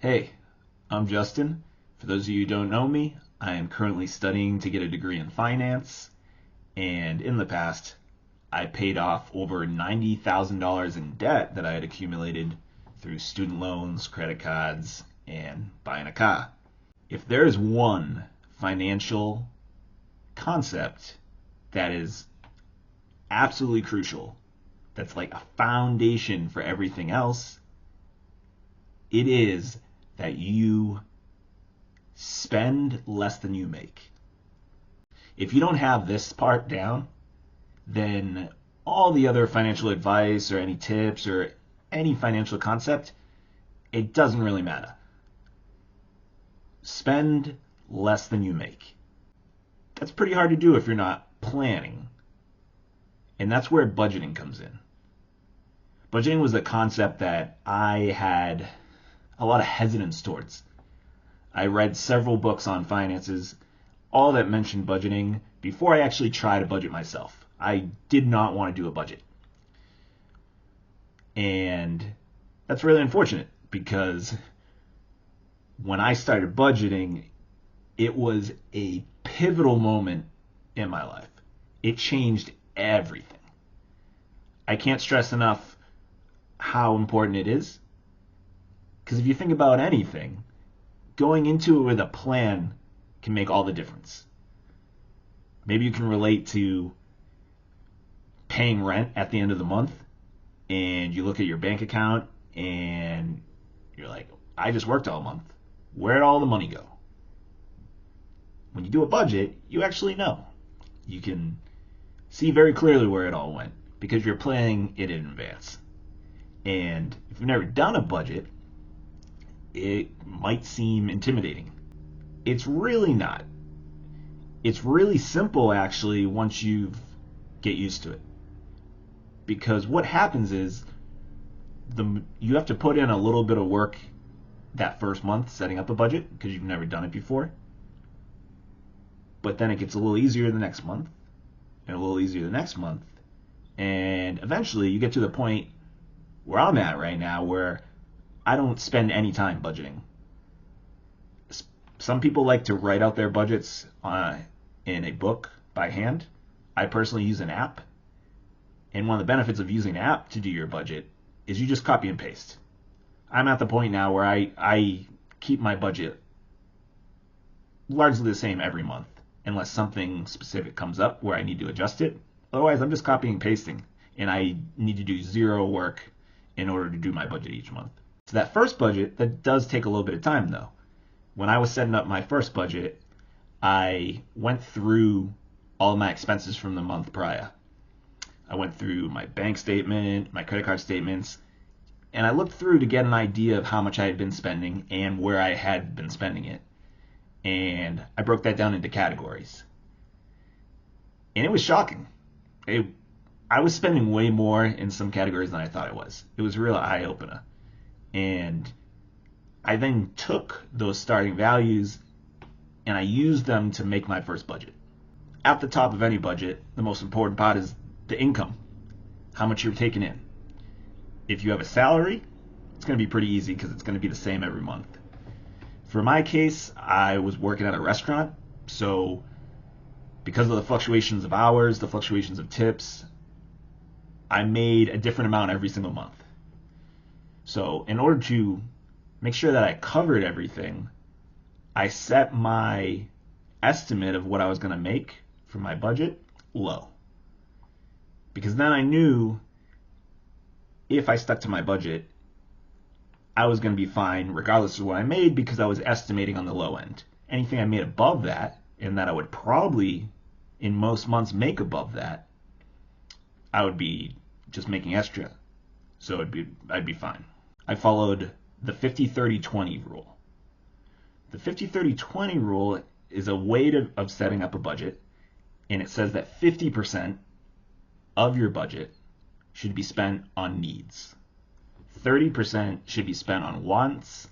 Hey, I'm Justin. For those of you who don't know me, I am currently studying to get a degree in finance, and in the past, I paid off over $90,000 in debt that I had accumulated through student loans, credit cards, and buying a car. If there is one financial concept that is absolutely crucial, that's like a foundation for everything else, it is that you spend less than you make. If you don't have this part down, then all the other financial advice or any tips or any financial concept, it doesn't really matter. Spend less than you make. That's pretty hard to do if you're not planning. And that's where budgeting comes in. Budgeting was a concept that I had a lot of hesitance towards. I read several books on finances, all that mentioned budgeting, before I actually tried to budget myself. I did not want to do a budget. And that's really unfortunate because when I started budgeting, it was a pivotal moment in my life. It changed everything. I can't stress enough how important it is. Because if you think about anything, going into it with a plan can make all the difference. Maybe you can relate to paying rent at the end of the month and you look at your bank account and you're like, I just worked all month. Where'd all the money go? When you do a budget, you actually know. You can see very clearly where it all went because you're planning it in advance. And if you've never done a budget, it might seem intimidating. It's really not. It's really simple actually once you get used to it. Because what happens is you have to put in a little bit of work that first month setting up a budget because you've never done it before. But then it gets a little easier the next month and a little easier the next month. And eventually you get to the point where I'm at right now where I don't spend any time budgeting. Some people like to write out their budgets in a book by hand. I personally use an app. And one of the benefits of using an app to do your budget is you just copy and paste. I'm at the point now where I keep my budget largely the same every month, unless something specific comes up where I need to adjust it. Otherwise, I'm just copying and pasting, and I need to do zero work in order to do my budget each month. So that first budget, that does take a little bit of time though. When I was setting up my first budget, I went through all my expenses from the month prior. I went through my bank statement, my credit card statements, and I looked through to get an idea of how much I had been spending and where I had been spending it. And I broke that down into categories. And it was shocking. I was spending way more in some categories than I thought I was. It was a real eye-opener. And I then took those starting values and I used them to make my first budget. At the top of any budget, the most important part is the income, how much you're taking in. If you have a salary, it's going to be pretty easy because it's going to be the same every month. For my case, I was working at a restaurant, so because of the fluctuations of hours, the fluctuations of tips, I made a different amount every single month. So in order to make sure that I covered everything, I set my estimate of what I was going to make for my budget low. Because then I knew if I stuck to my budget, I was going to be fine regardless of what I made because I was estimating on the low end. Anything I made above that, and that I would probably in most months make above that, I would be just making extra. So I'd be fine. I followed the 50-30-20 rule. The 50-30-20 rule is a way of setting up a budget, and it says that 50% of your budget should be spent on needs. 30% should be spent on wants,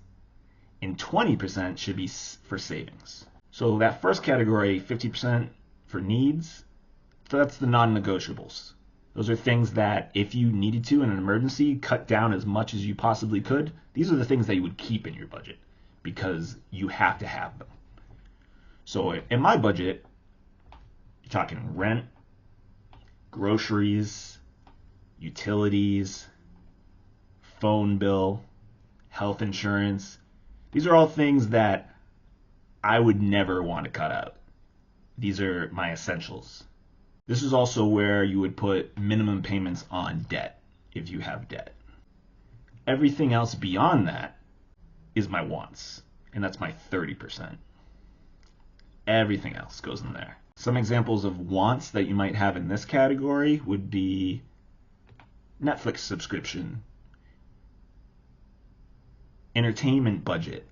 and 20% should be for savings. So that first category, 50% for needs, so that's the non-negotiables. Those are things that if you needed to in an emergency, cut down as much as you possibly could. These are the things that you would keep in your budget because you have to have them. So in my budget, you're talking rent, groceries, utilities, phone bill, health insurance. These are all things that I would never want to cut out. These are my essentials. This is also where you would put minimum payments on debt if you have debt. Everything else beyond that is my wants, and that's my 30%. Everything else goes in there. Some examples of wants that you might have in this category would be Netflix subscription, entertainment budget,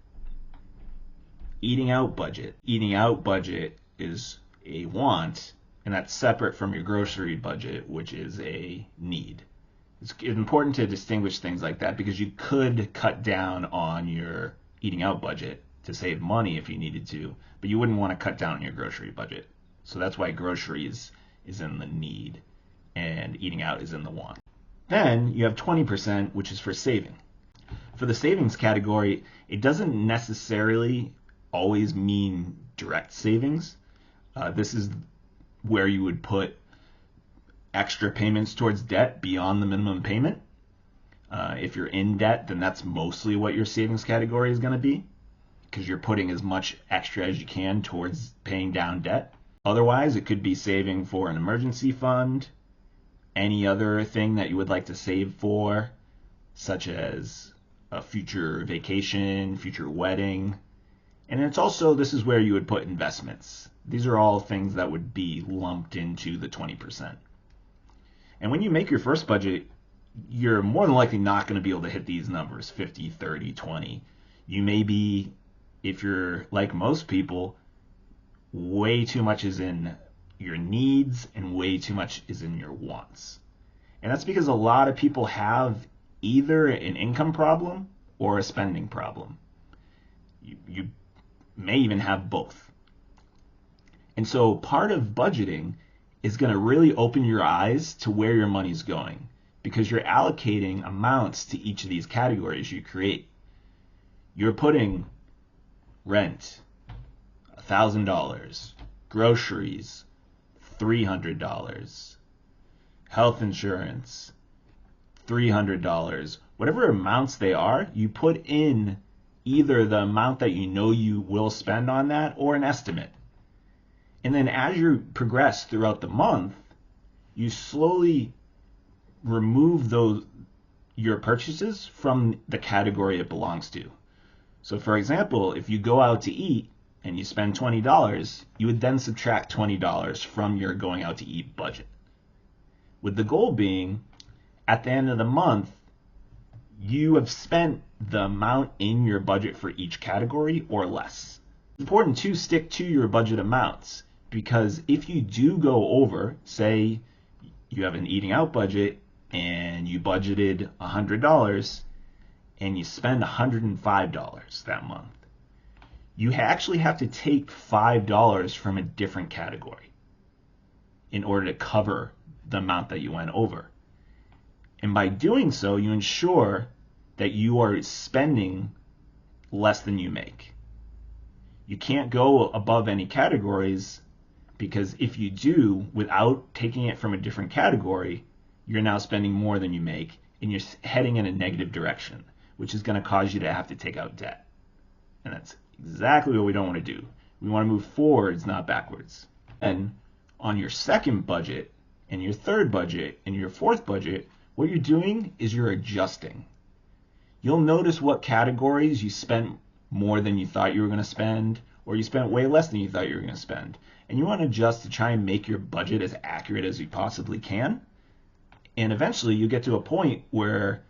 eating out budget. Eating out budget is a want, and that's separate from your grocery budget, which is a need. It's important to distinguish things like that because you could cut down on your eating out budget to save money if you needed to, but you wouldn't want to cut down on your grocery budget. So that's why groceries is in the need and eating out is in the want. Then you have 20%, which is for saving. For the savings category, it doesn't necessarily always mean direct savings. This is where you would put extra payments towards debt beyond the minimum payment. If you're in debt, then that's mostly what your savings category is going to be because you're putting as much extra as you can towards paying down debt. Otherwise, it could be saving for an emergency fund, any other thing that you would like to save for, such as a future vacation, future wedding. And it's also, this is where you would put investments. These are all things that would be lumped into the 20%. And when you make your first budget, you're more than likely not going to be able to hit these numbers, 50, 30, 20. You may be, if you're like most people, way too much is in your needs and way too much is in your wants. And that's because a lot of people have either an income problem or a spending problem. You may even have both. And so part of budgeting is going to really open your eyes to where your money's going because you're allocating amounts to each of these categories you create. You're putting rent, $1,000, groceries, $300, health insurance, $300. Whatever amounts they are, you put in either the amount that you know you will spend on that or an estimate. And then as you progress throughout the month, you slowly remove your purchases from the category it belongs to. So for example, if you go out to eat and you spend $20, you would then subtract $20 from your going out to eat budget. With the goal being, at the end of the month, you have spent the amount in your budget for each category or less. It's important to stick to your budget amounts because if you do go over, say you have an eating out budget and you budgeted $100 and you spend $105 that month, you actually have to take $5 from a different category in order to cover the amount that you went over. And by doing so, you ensure that you are spending less than you make. You can't go above any categories because if you do, without taking it from a different category, you're now spending more than you make and you're heading in a negative direction, which is going to cause you to have to take out debt. And that's exactly what we don't want to do. We want to move forwards, not backwards. And on your second budget and your third budget and your fourth budget, what you're doing is you're adjusting. You'll notice what categories you spent more than you thought you were going to spend, or you spent way less than you thought you were going to spend. And you want to adjust to try and make your budget as accurate as you possibly can. And eventually you get to a point where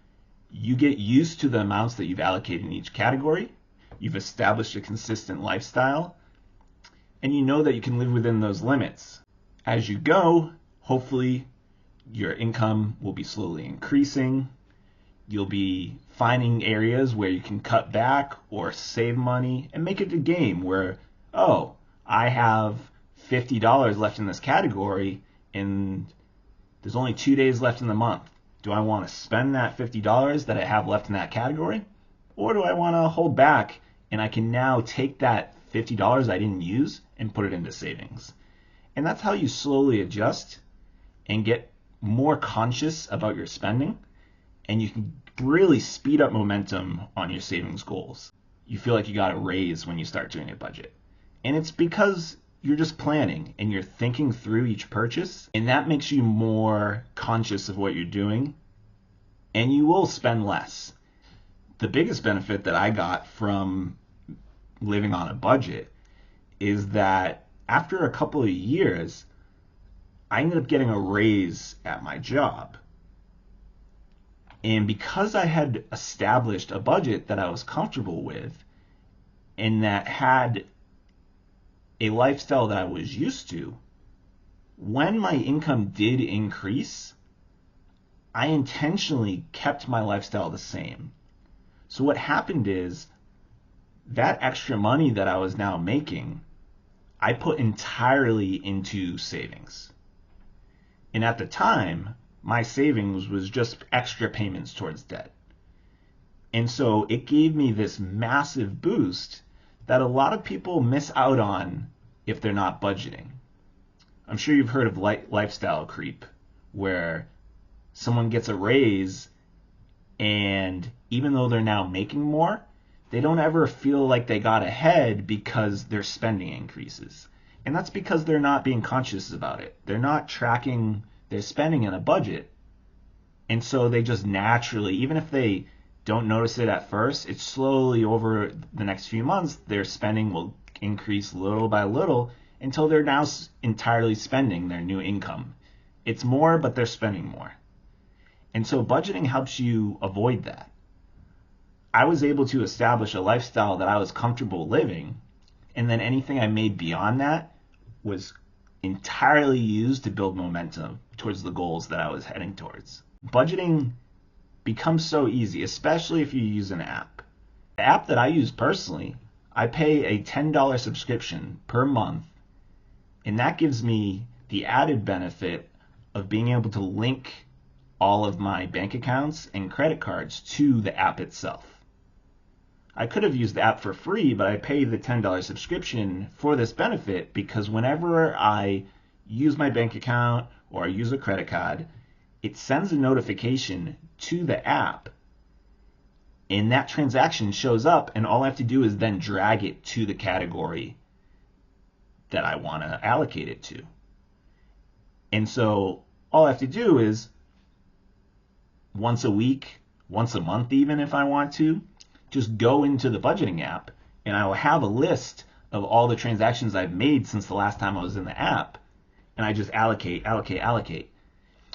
you get used to the amounts that you've allocated in each category. You've established a consistent lifestyle, and you know that you can live within those limits. As you go, hopefully your income will be slowly increasing. You'll be finding areas where you can cut back or save money and make it a game where, oh, I have $50 left in this category, and There's only 2 days left in the month. Do I want to spend that $50 that I have left in that category? Or do I want to hold back and I can now take that $50 I didn't use and put it into savings? And that's how you slowly adjust and get more conscious about your spending, and you can really speed up momentum on your savings goals. You feel like you got a raise when you start doing a budget. And it's because you're just planning and you're thinking through each purchase, and that makes you more conscious of what you're doing, and you will spend less. The biggest benefit that I got from living on a budget is that after a couple of years, I ended up getting a raise at my job. And because I had established a budget that I was comfortable with and that had a lifestyle that I was used to, when my income did increase, I intentionally kept my lifestyle the same. So what happened is that extra money that I was now making, I put entirely into savings. And at the time, my savings was just extra payments towards debt. And so it gave me this massive boost that a lot of people miss out on if they're not budgeting. I'm sure you've heard of lifestyle creep, where someone gets a raise and even though they're now making more, they don't ever feel like they got ahead because their spending increases. And that's because they're not being conscious about it. They're not tracking their spending in a budget. And so they just naturally, even if they don't notice it at first, it's slowly over the next few months, their spending will increase little by little until they're now entirely spending their new income. It's more, but they're spending more. And so budgeting helps you avoid that. I was able to establish a lifestyle that I was comfortable living, and then anything I made beyond that was entirely used to build momentum towards the goals that I was heading towards. Budgeting becomes so easy, especially if you use an app. The app that I use personally, I pay a $10 subscription per month, and that gives me the added benefit of being able to link all of my bank accounts and credit cards to the app itself. I could have used the app for free, but I pay the $10 subscription for this benefit because whenever I use my bank account or I use a credit card, it sends a notification to the app and that transaction shows up, and all I have to do is then drag it to the category that I want to allocate it to. And so all I have to do is once a week, once a month even if I want to, just go into the budgeting app and I will have a list of all the transactions I've made since the last time I was in the app, and I just allocate.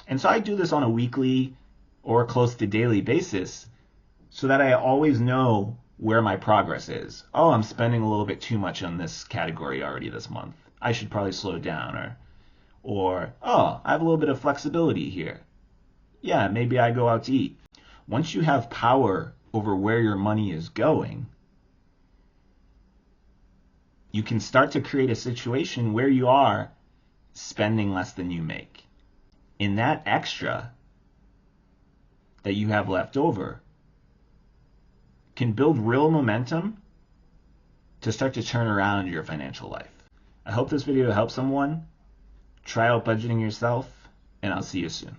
And so I do this on a weekly or close to daily basis so that I always know where my progress is. Oh, I'm spending a little bit too much on this category already this month. I should probably slow down. Or oh, I have a little bit of flexibility here. Yeah, maybe I go out to eat. Once you have power over where your money is going, you can start to create a situation where you are spending less than you make. And that extra that you have left over can build real momentum to start to turn around your financial life. I hope this video helps someone. Try out budgeting yourself, and I'll see you soon.